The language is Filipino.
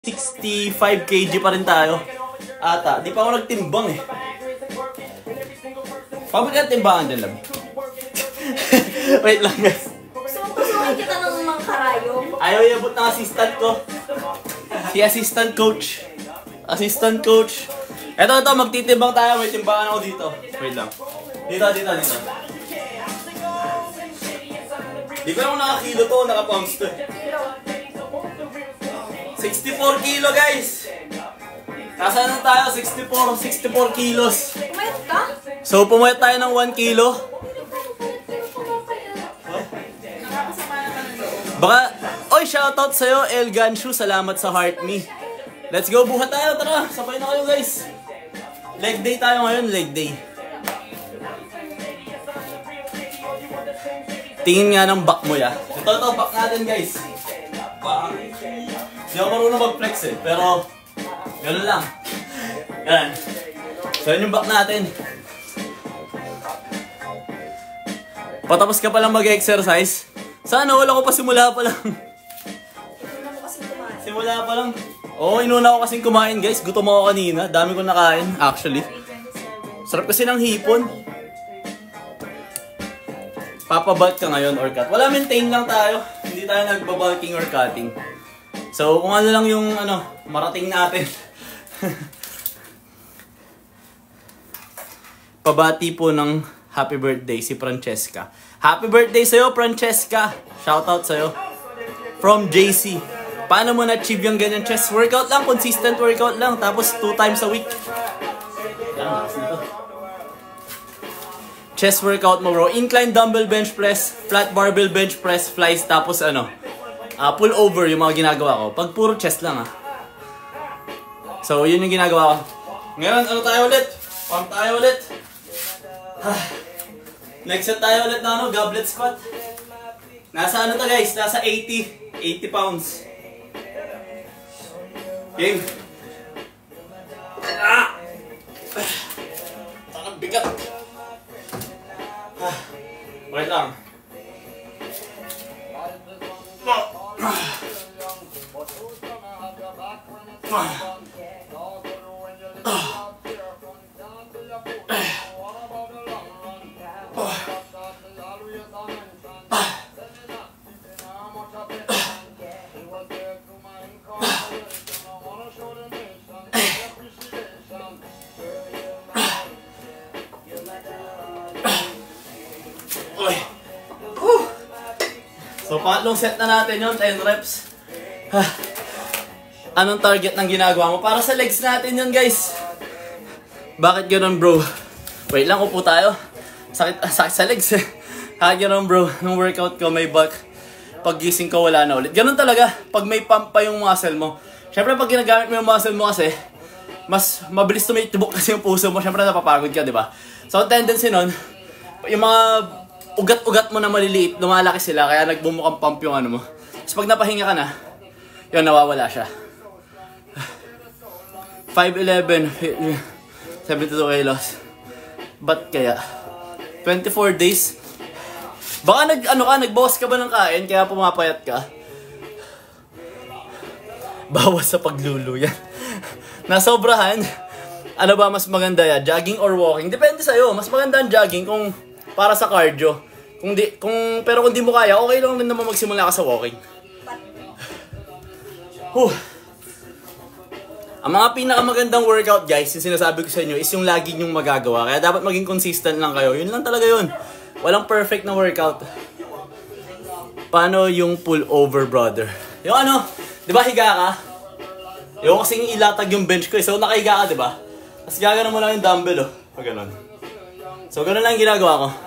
65 kg pa rin tayo. Ata, di pa ako nagtimbang eh. Pabigat timbangan dyan lang. Wait lang guys. Susukin kita ng mga karayom. Ayaw iabot ng assistant ko. Si assistant coach. Assistant coach. Eto, magtitimbang tayo. May timbangan ako dito. Wait lang. Dito. Di ko naman nakakilo to, nakapounds to. 64 kilo guys. Nasaan na tayo? 64 kilos. Pumayat ka? So, pumayat tayo ng 1 kilo. Baka, oy, shoutout sa'yo, El Ganshu. Salamat sa Heart Me. Let's go, buhat tayo. Tara, sabay na kayo guys. Leg day tayo ngayon, leg day. Tingin nga ng back mo ya. Ito, back natin guys. Back. Hindi ako marunong mag-flex eh, pero gano'n lang. Yan. So yun yung back natin. Patapos ka palang mag-exercise. Sana wala ko pa simula pa lang. Simula pa lang. Oo, inuna ko kasing kumain guys. Gutom ako kanina. Dami ko nakain actually. Sarap kasi ng hipon. Papabulk ka ngayon or cut. Wala, maintain lang tayo. Hindi tayo nagbabulking or cutting. So kung ano lang yung marating natin. Pabati po ng happy birthday si Francesca. Happy birthday sa'yo, Francesca! Shoutout sa'yo. From JC. Paano mo na-achieve yung ganyan chest workout lang? Consistent workout lang. Tapos 2 times a week. Yan, dito. Chest workout mo bro. Incline dumbbell bench press, flat barbell bench press, flies, tapos pull over yung mga ginagawa ko. Pag puro chest lang So yun yung ginagawa ko. Ngayon, tayo ulit? Pump tayo ulit. Next set tayo ulit na goblet squat. Nasa to guys? Nasa 80 pounds. Game. Tangang bigat. Wait lang. So, pangatlong set na natin yun, 10 reps. Anong target ng ginagawa mo? Para sa legs natin yun, guys. Bakit gano'n, bro? Wait lang, upo tayo. Sakit sa legs eh. Gano'n, bro. Nung workout ko, may bulk. Pag gising ko, wala na ulit. Gano'n talaga. Pag may pump pa yung muscle mo. Siyempre, pag ginagamit mo yung muscle mo kasi, mas mabilis tumitibok kasi yung puso mo. Siyempre, napapagod ka, di ba? So, ang tendency nun, yung mga ugat-ugat mo na maliliit, lumalaki sila, kaya nagbumukang pump yung mo. Tapos pag napahinga ka na, yun, nawawala siya. 5'11", 72 kilos. Ba't kaya? 24 days? Baka nagbawas ka ba ng kain, kaya pumapayat ka? Bawas sa paglulu yan. Nasobrahan, ano ba mas maganda yan? Jogging or walking? Depende sa'yo. Mas maganda ang jogging kung para sa cardio. Pero kung di mo kaya, okay lang din naman magsimula ka sa walking. Ang mga pinakamagandang workout guys, yung sinasabi ko sa inyo, is yung lagi nyong magagawa. Kaya dapat maging consistent lang kayo. Yun lang talaga yun. Walang perfect na workout. Paano yung pull over, brother? Yung di ba higa ka? Yung kasing ilatag yung bench ko. So nakahiga ka, di ba? Tapos gagano mo lang yung dumbbell, pag ganon. So ganon lang ginagawa ko.